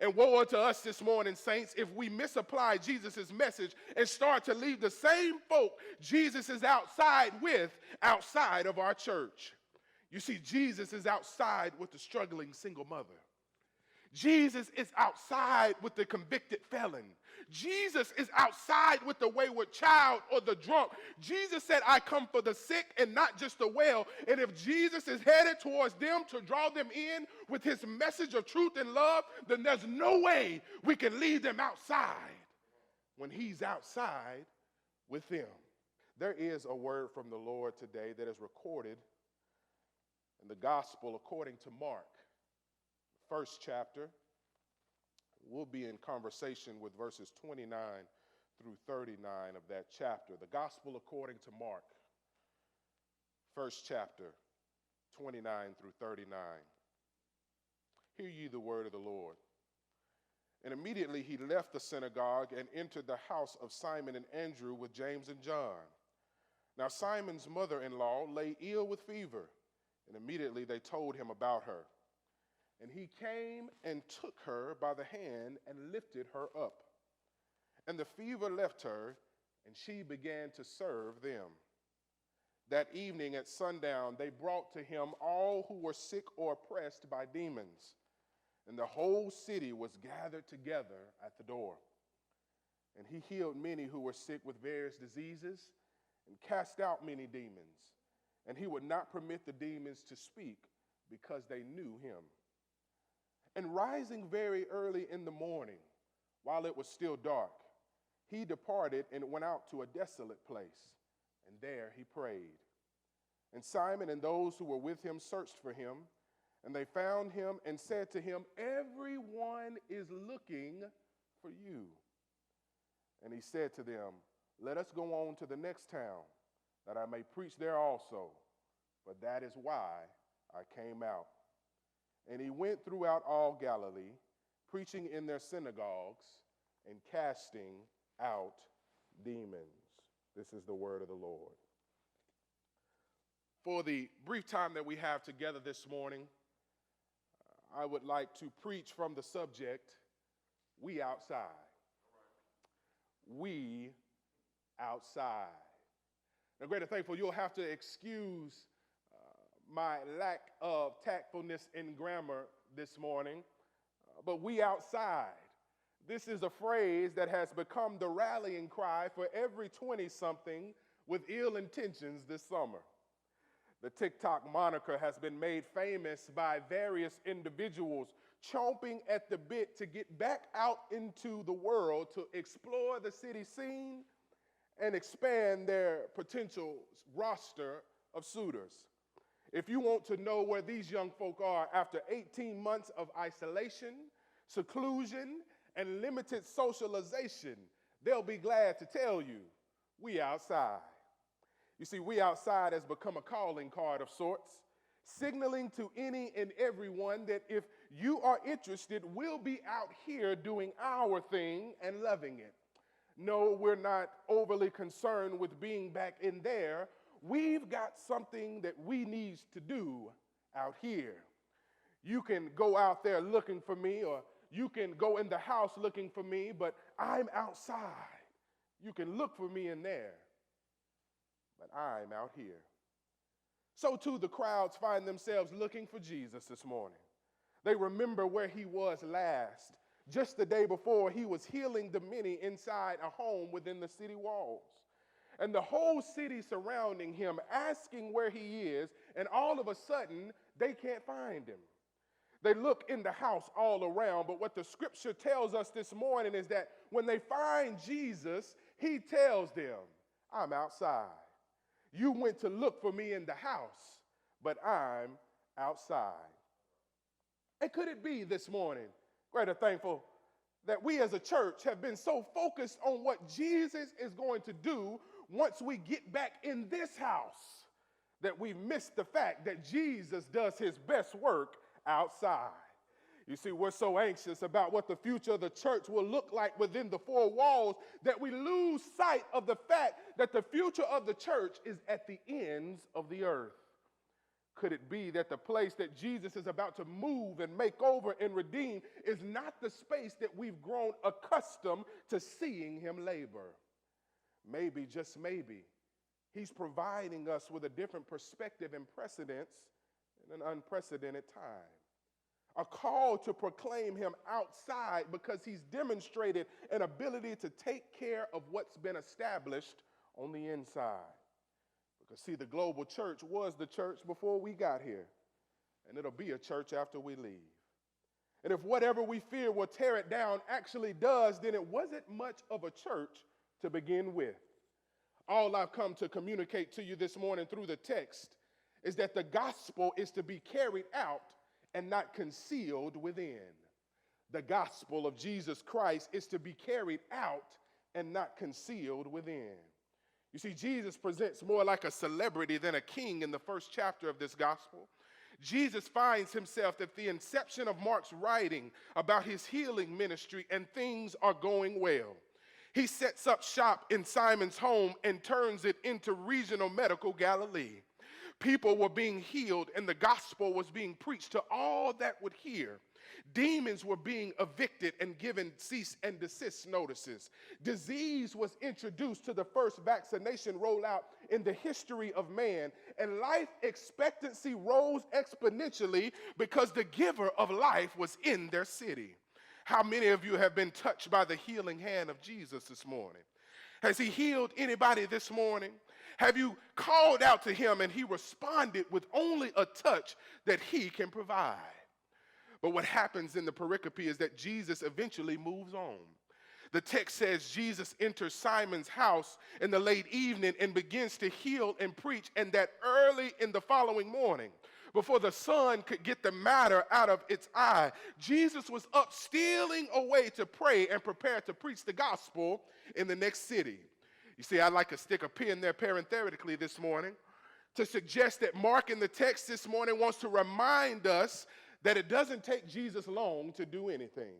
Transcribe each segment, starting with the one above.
And woe unto us this morning, saints, if we misapply Jesus' message and start to leave the same folk Jesus is outside with outside of our church. You see, Jesus is outside with the struggling single mother. Jesus is outside with the convicted felon. Jesus is outside with the wayward child or the drunk. Jesus said, I come for the sick and not just the well. And if Jesus is headed towards them to draw them in with his message of truth and love, then there's no way we can leave them outside when he's outside with them. There is a word from the Lord today that is recorded in the gospel according to Mark, first chapter. We'll be in conversation with verses 29 through 39 of that chapter. The gospel according to Mark, first chapter, 29 through 39. Hear ye the word of the Lord. And immediately he left the synagogue and entered the house of Simon and Andrew with James and John. Now Simon's mother-in-law lay ill with fever, and immediately they told him about her. And he came and took her by the hand and lifted her up. And the fever left her, and she began to serve them. That evening at sundown, they brought to him all who were sick or oppressed by demons. And the whole city was gathered together at the door. And he healed many who were sick with various diseases and cast out many demons. And he would not permit the demons to speak because they knew him. And rising very early in the morning, while it was still dark, he departed and went out to a desolate place, and there he prayed. And Simon and those who were with him searched for him, and they found him and said to him, everyone is looking for you. And he said to them, let us go on to the next town, that I may preach there also, for that is why I came out. And he went throughout all Galilee, preaching in their synagogues and casting out demons. This is the word of the Lord. For the brief time that we have together this morning, I would like to preach from the subject, we outside. We outside. Now, great and thankful, you'll have to excuse my lack of tactfulness in grammar this morning, but we outside. This is a phrase that has become the rallying cry for every 20-something with ill intentions this summer. The TikTok moniker has been made famous by various individuals chomping at the bit to get back out into the world to explore the city scene and expand their potential roster of suitors. If you want to know where these young folk are after 18 months of isolation, seclusion, and limited socialization, they'll be glad to tell you, we outside. You see, we outside has become a calling card of sorts, signaling to any and everyone that if you are interested, we'll be out here doing our thing and loving it. No, we're not overly concerned with being back in there. We've got something that we need to do out here. You can go out there looking for me, or you can go in the house looking for me, but I'm outside. You can look for me in there, but I'm out here. So too the crowds find themselves looking for Jesus this morning. They remember where he was last. Just the day before, he was healing the many inside a home within the city walls. And the whole city surrounding him, asking where he is, and all of a sudden, they can't find him. They look in the house all around, but what the scripture tells us this morning is that when they find Jesus, he tells them, I'm outside. You went to look for me in the house, but I'm outside. And could it be this morning, greater thankful, that we as a church have been so focused on what Jesus is going to do once we get back in this house that we've missed the fact that Jesus does his best work outside. You see, we're so anxious about what the future of the church will look like within the four walls that we lose sight of the fact that the future of the church is at the ends of the earth. could it be that the place that Jesus is about to move and make over and redeem is not the space that we've grown accustomed to seeing him labor? Maybe, just maybe, he's providing us with a different perspective and precedence in an unprecedented time. A call to proclaim him outside because he's demonstrated an ability to take care of what's been established on the inside. Because, see, the global church was the church before we got here, and it'll be a church after we leave. And if whatever we fear will tear it down actually does, then it wasn't much of a church to begin with. All I've come to communicate to you this morning through the text is that the gospel is to be carried out and not concealed within. The gospel of Jesus Christ is to be carried out and not concealed within. You see, Jesus presents more like a celebrity than a king in the first chapter of this gospel. Jesus finds himself at the inception of Mark's writing about his healing ministry, and things are going well. He sets up shop in Simon's home and turns it into regional medical Galilee. People were being healed, and the gospel was being preached to all that would hear. Demons were being evicted and given cease and desist notices. Disease was introduced to the first vaccination rollout in the history of man, and life expectancy rose exponentially because the giver of life was in their city. How many of you have been touched by the healing hand of Jesus this morning? Has he healed anybody this morning? Have you called out to him and he responded with only a touch that he can provide? But what happens in the pericope is that Jesus eventually moves on. The text says Jesus enters Simon's house in the late evening and begins to heal and preach, and that early in the following morning, before the sun could get the matter out of its eye, Jesus was up stealing away to pray and prepare to preach the gospel in the next city. You see, I'd like to stick a pin there parenthetically this morning to suggest that Mark in the text this morning wants to remind us that it doesn't take Jesus long to do anything.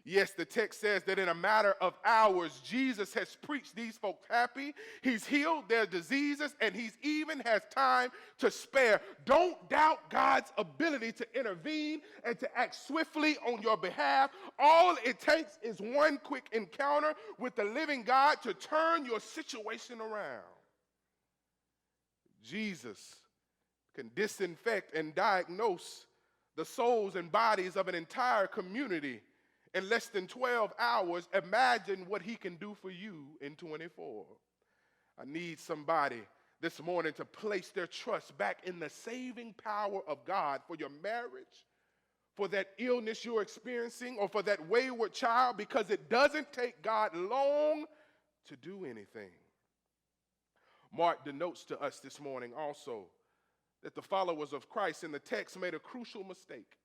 Yes, the text says that in a matter of hours, Jesus has preached these folks happy. He's healed their diseases, and he's even has time to spare. Don't doubt God's ability to intervene and to act swiftly on your behalf. All it takes is one quick encounter with the living God to turn your situation around. Jesus can disinfect and diagnose the souls and bodies of an entire community in less than 12 hours. Imagine what he can do for you in 24. I need somebody this morning to place their trust back in the saving power of God for your marriage, for that illness you're experiencing, or for that wayward child, because it doesn't take God long to do anything. Mark denotes to us this morning also that the followers of Christ in the text made a crucial mistake.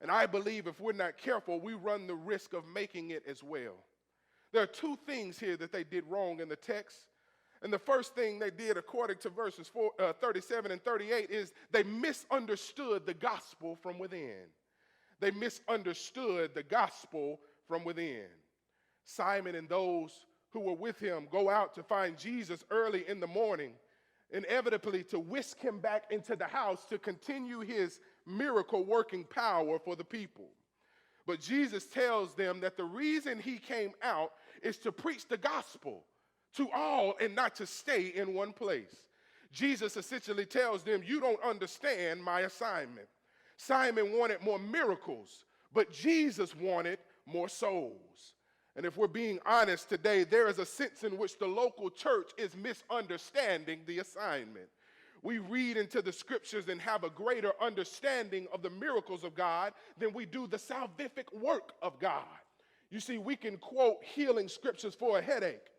And I believe if we're not careful, we run the risk of making it as well. There are two things here that they did wrong in the text. And the first thing they did, according to verses 37 and 38, is they misunderstood the gospel from within. They misunderstood the gospel from within. Simon and those who were with him go out to find Jesus early in the morning, inevitably to whisk him back into the house to continue his miracle working power for the people. But Jesus tells them that the reason he came out is to preach the gospel to all and not to stay in one place. Jesus essentially tells them, you don't understand my assignment. Simon wanted more miracles, but Jesus wanted more souls. And if we're being honest today, there is a sense in which the local church is misunderstanding the assignment. We read into the scriptures and have a greater understanding of the miracles of God than we do the salvific work of God. You see, we can quote healing scriptures for a headache,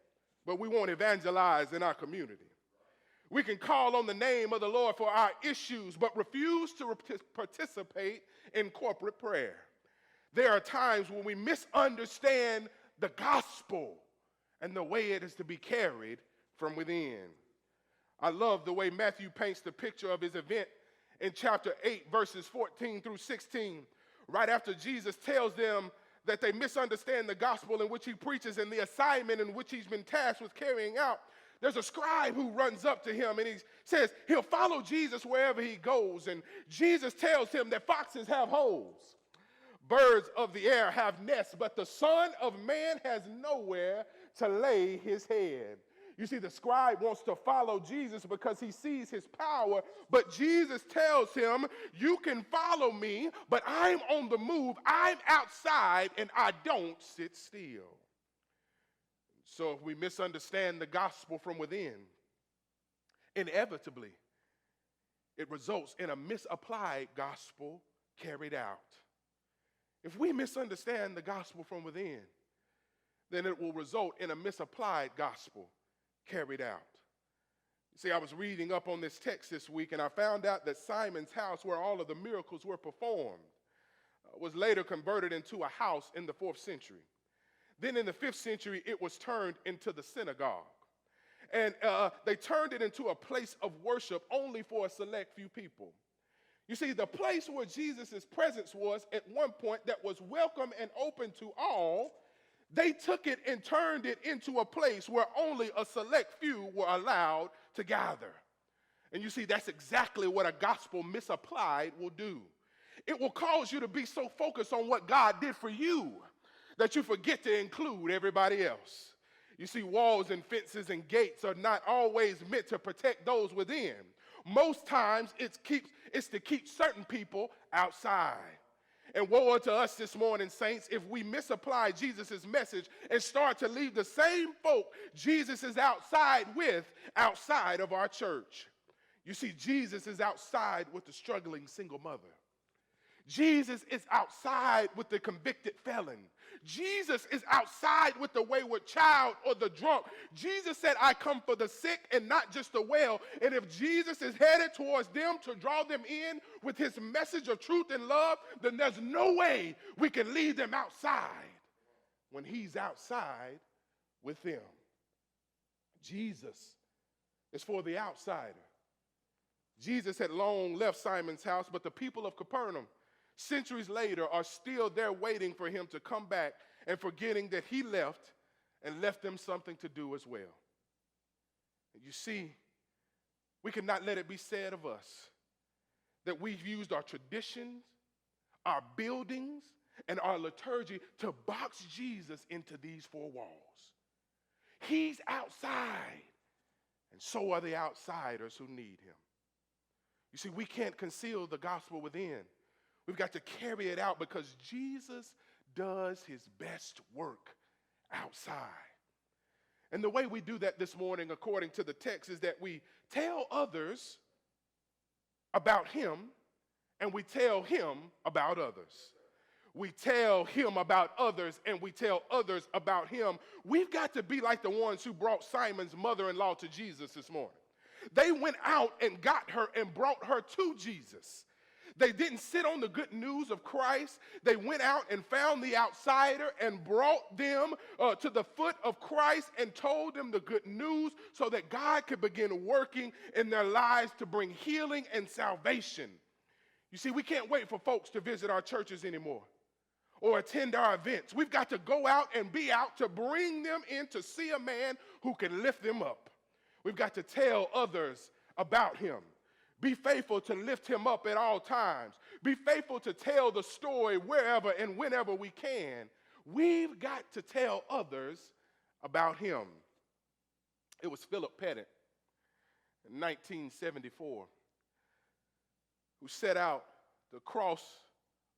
but we won't evangelize in our community. We can call on the name of the Lord for our issues, but refuse to participate in corporate prayer. There are times when we misunderstand the gospel and the way it is to be carried from within. I love the way Matthew paints the picture of his event in chapter 8, verses 14 through 16. Right after Jesus tells them that they misunderstand the gospel in which he preaches and the assignment in which he's been tasked with carrying out, there's a scribe who runs up to him and he says he'll follow Jesus wherever he goes. And Jesus tells him that foxes have holes, birds of the air have nests, but the Son of Man has nowhere to lay his head. You see, the scribe wants to follow Jesus because he sees his power, but Jesus tells him, you can follow me, but I'm on the move. I'm outside, and I don't sit still. So if we misunderstand the gospel from within, inevitably, it results in a misapplied gospel carried out. If we misunderstand the gospel from within, then it will result in a misapplied gospel carried out. You see, I was reading up on this text this week, and I found out that Simon's house, where all of the miracles were performed, was later converted into a house in the 4th century. Then in the 5th century, it was turned into the synagogue. And they turned it into a place of worship only for a select few people. You see, the place where Jesus' presence was at one point that was welcome and open to all, they took it and turned it into a place where only a select few were allowed to gather. And you see, that's exactly what a gospel misapplied will do. It will cause you to be so focused on what God did for you that you forget to include everybody else. You see, walls and fences and gates are not always meant to protect those within. Most times it's to keep certain people outside. And woe unto us this morning, saints, if we misapply Jesus' message and start to leave the same folk Jesus is outside of our church. You see, Jesus is outside with the struggling single mother. Jesus is outside with the convicted felon. Jesus is outside with the wayward child or the drunk. Jesus said, I come for the sick and not just the well. And if Jesus is headed towards them to draw them in with his message of truth and love, then there's no way we can leave them outside when he's outside with them. Jesus is for the outsider. Jesus had long left Simon's house, but the people of Capernaum, centuries later, are still there waiting for him to come back and forgetting that he left and left them something to do as well. And you see, we cannot let it be said of us that we've used our traditions, our buildings, and our liturgy to box Jesus into these four walls. He's outside, and so are the outsiders who need him. You see, we can't conceal the gospel within. We've got to carry it out because Jesus does his best work outside. And the way we do that this morning, according to the text, is that we tell others about him and we tell him about others. We tell him about others and we tell others about him. We've got to be like the ones who brought Simon's mother-in-law to Jesus this morning. They went out and got her and brought her to Jesus. They didn't sit on the good news of Christ. They went out and found the outsider and brought them to the foot of Christ and told them the good news so that God could begin working in their lives to bring healing and salvation. You see, we can't wait for folks to visit our churches anymore or attend our events. We've got to go out and be out to bring them in to see a man who can lift them up. We've got to tell others about him. Be faithful to lift him up at all times. Be faithful to tell the story wherever and whenever we can. We've got to tell others about him. It was Philip Pettit in 1974 who set out to cross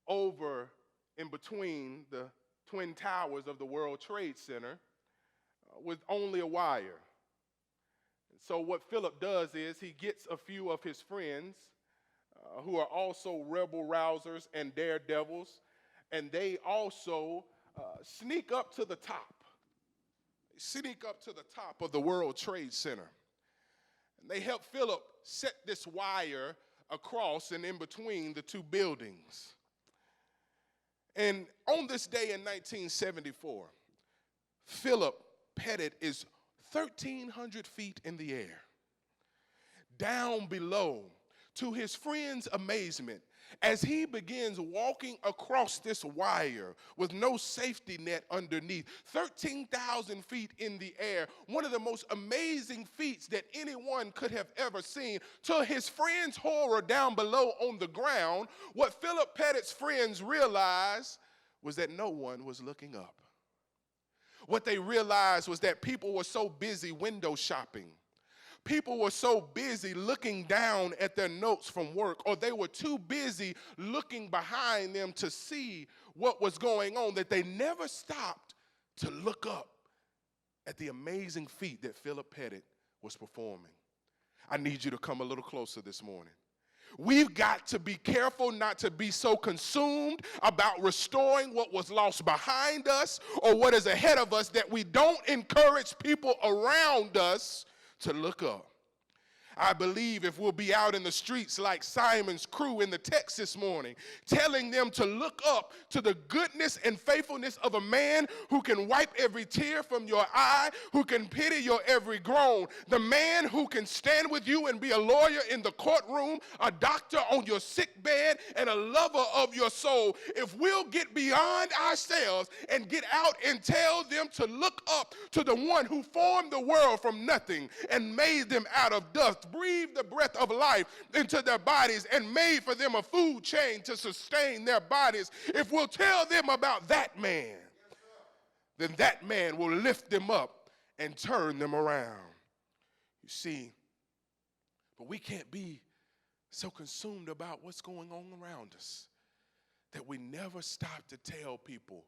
over in between the twin towers of the World Trade Center with only a wire. So what Philip does is he gets a few of his friends who are also rebel rousers and daredevils, and they also sneak up to the top. They sneak up to the top of the World Trade Center. And they help Philip set this wire across and in between the two buildings. And on this day in 1974, Philip Pettit is 1,300 feet in the air. Down below, to his friends' amazement, As he begins walking across this wire with no safety net underneath, 13,000 feet in the air, one of the most amazing feats that anyone could have ever seen, to his friends' horror down below on the ground, what Philip Pettit's friends realized was that no one was looking up. What they realized was that people were so busy window shopping. People were so busy looking down at their notes from work, or they were too busy looking behind them to see what was going on, that they never stopped to look up at the amazing feat that Philip Pettit was performing. I need you to come a little closer this morning. We've got to be careful not to be so consumed about restoring what was lost behind us or what is ahead of us that we don't encourage people around us to look up. I believe if we'll be out in the streets like Simon's crew in the text this morning, telling them to look up to the goodness and faithfulness of a man who can wipe every tear from your eye, who can pity your every groan, the man who can stand with you and be a lawyer in the courtroom, a doctor on your sick bed, and a lover of your soul. If we'll get beyond ourselves and get out and tell them to look up to the one who formed the world from nothing and made them out of dust, breathed the breath of life into their bodies, and made for them a food chain to sustain their bodies. If we'll tell them about that man, then that man will lift them up and turn them around. You see, but we can't be so consumed about what's going on around us that we never stop to tell people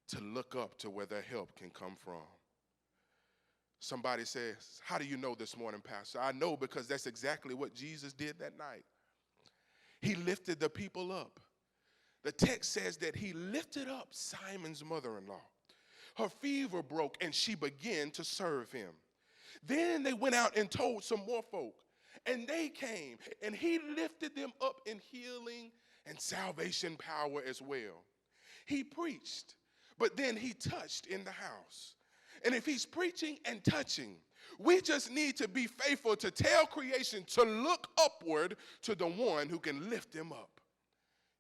to look up to where their help can come from. Somebody says, how do you know this morning, Pastor? I know because that's exactly what Jesus did that night. He lifted the people up. The text says that he lifted up Simon's mother-in-law. Her fever broke and she began to serve him. Then they went out and told some more folk, and they came, and he lifted them up in healing and salvation power as well. He preached, but then he touched in the house. And if he's preaching and touching, we just need to be faithful to tell creation to look upward to the one who can lift them up.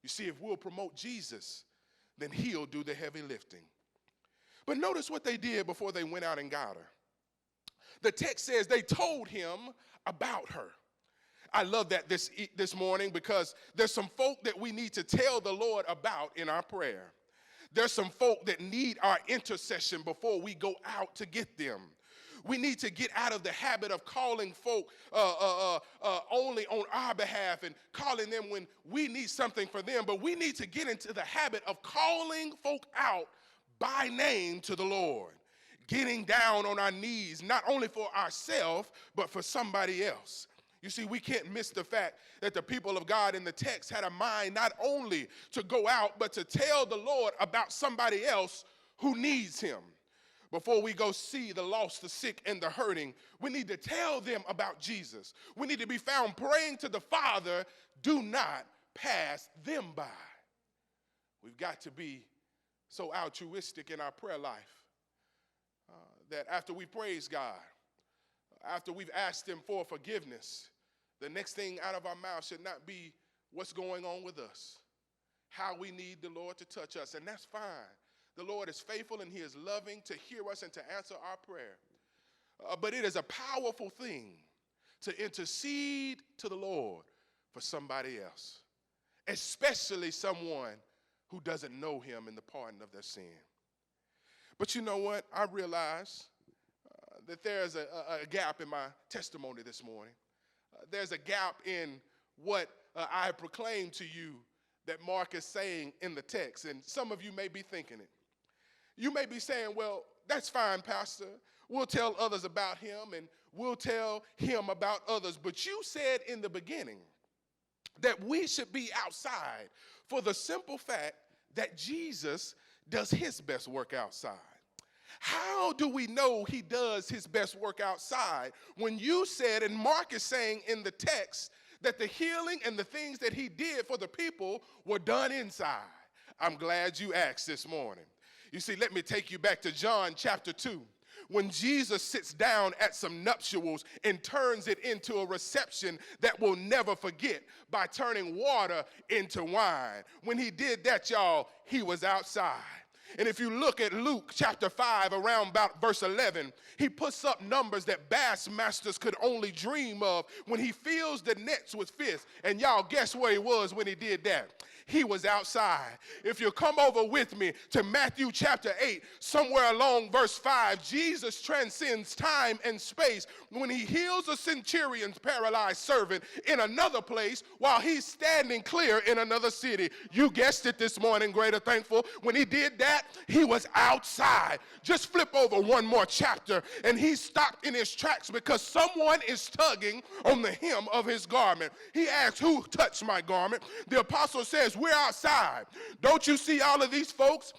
You see, if we'll promote Jesus, then he'll do the heavy lifting. But notice what they did before they went out and got her. The text says they told him about her. I love that this morning because there's some folk that we need to tell the Lord about in our prayer. There's some folk that need our intercession before we go out to get them. We need to get out of the habit of calling folk only on our behalf and calling them when we need something for them. But we need to get into the habit of calling folk out by name to the Lord. Getting down on our knees, not only for ourselves, but for somebody else. You see, we can't miss the fact that the people of God in the text had a mind not only to go out, but to tell the Lord about somebody else who needs him. Before we go see the lost, the sick, and the hurting, we need to tell them about Jesus. We need to be found praying to the Father, do not pass them by. We've got to be so altruistic in our prayer life that after we praise God, after we've asked him for forgiveness, the next thing out of our mouth should not be what's going on with us, how we need the Lord to touch us, and that's fine. The Lord is faithful and he is loving to hear us and to answer our prayer. But it is a powerful thing to intercede to the Lord for somebody else, especially someone who doesn't know him in the pardon of their sin. But you know what? I realize that there's a gap in my testimony this morning. There's a gap in what I proclaimed to you that Mark is saying in the text. And some of you may be thinking it. You may be saying, well, that's fine, Pastor. We'll tell others about him and we'll tell him about others. But you said in the beginning that we should be outside for the simple fact that Jesus does his best work outside. How do we know he does his best work outside when you said, and Mark is saying in the text, that the healing and the things that he did for the people were done inside? I'm glad you asked this morning. You see, let me take you back to John chapter 2. when Jesus sits down at some nuptials and turns it into a reception that we'll never forget by turning water into wine. When he did that, y'all, he was outside. And if you look at Luke chapter 5, around about verse 11, he puts up numbers that bassmasters could only dream of when he fills the nets with fish. And y'all, guess where he was when he did that? He was outside. If you come over with me to Matthew chapter 8, somewhere along verse 5, Jesus transcends time and space when he heals a centurion's paralyzed servant in another place while he's standing clear in another city. You guessed it this morning, Greater Thankful. When he did that, he was outside. Just flip over one more chapter, and he stopped in his tracks because someone is tugging on the hem of his garment. He asks, "Who touched my garment?" The apostle says, "We're outside. Don't you see all of these folks?"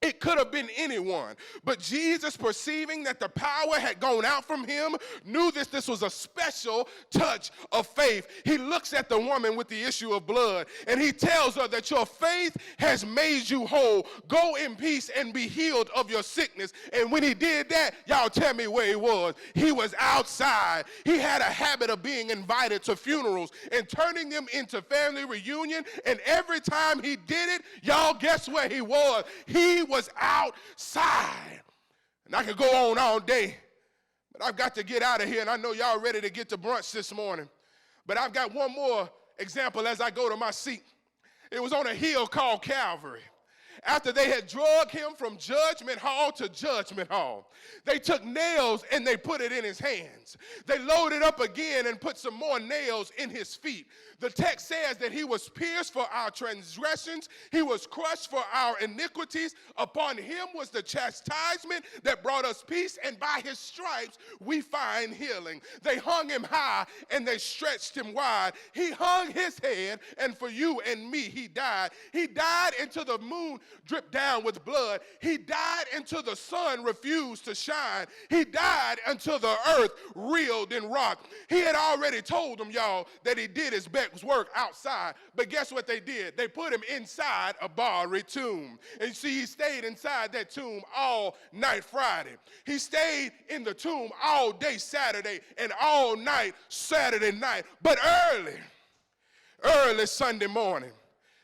It could have been anyone, but Jesus, perceiving that the power had gone out from him, knew this was a special touch of faith. He looks at the woman with the issue of blood, and he tells her that your faith has made you whole. Go in peace and be healed of your sickness. And when he did that, y'all tell me where he was. He was outside. He had a habit of being invited to funerals and turning them into family reunion, and every time he did it, y'all, guess where he was? He was outside. And I could go on all day, but I've got to get out of here, and I know y'all ready to get to brunch this morning. But I've got one more example as I go to my seat. It was on a hill called Calvary. After they had dragged him from judgment hall to judgment hall, they took nails and they put it in his hands. They loaded up again and put some more nails in his feet. The text says that he was pierced for our transgressions. He was crushed for our iniquities. Upon him was the chastisement that brought us peace, and by his stripes we find healing. They hung him high and they stretched him wide. He hung his head, and for you and me he died. He died until the moon dripped down with blood. He died until the sun refused to shine. He died until the earth reeled and rocked. He had already told them, y'all, that he did his best work outside, but guess what they did? They put him inside a borrowed tomb. And see, he stayed inside that tomb all night Friday. He stayed in the tomb all day Saturday and all night Saturday night. But early Sunday morning,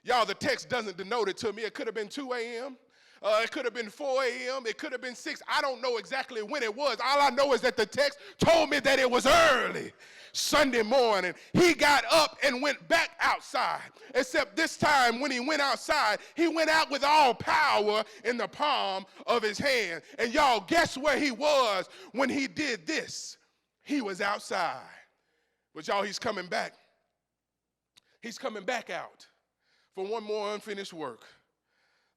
y'all, the text doesn't denote it to me. It could have been 2 a.m. It could have been 4 a.m. It could have been 6. I don't know exactly when it was. All I know is that the text told me that it was early Sunday morning. He got up and went back outside, except this time when he went outside, he went out with all power in the palm of his hand. And y'all, guess where he was when he did this? He was outside. But y'all, he's coming back. He's coming back out for one more unfinished work.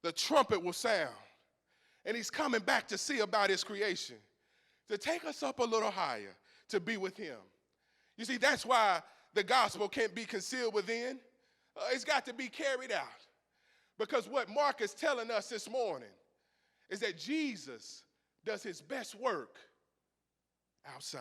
The trumpet will sound, and he's coming back to see about his creation, to take us up a little higher, to be with him. You see, that's why the gospel can't be concealed within. It's got to be carried out. Because what Mark is telling us this morning is that Jesus does his best work outside.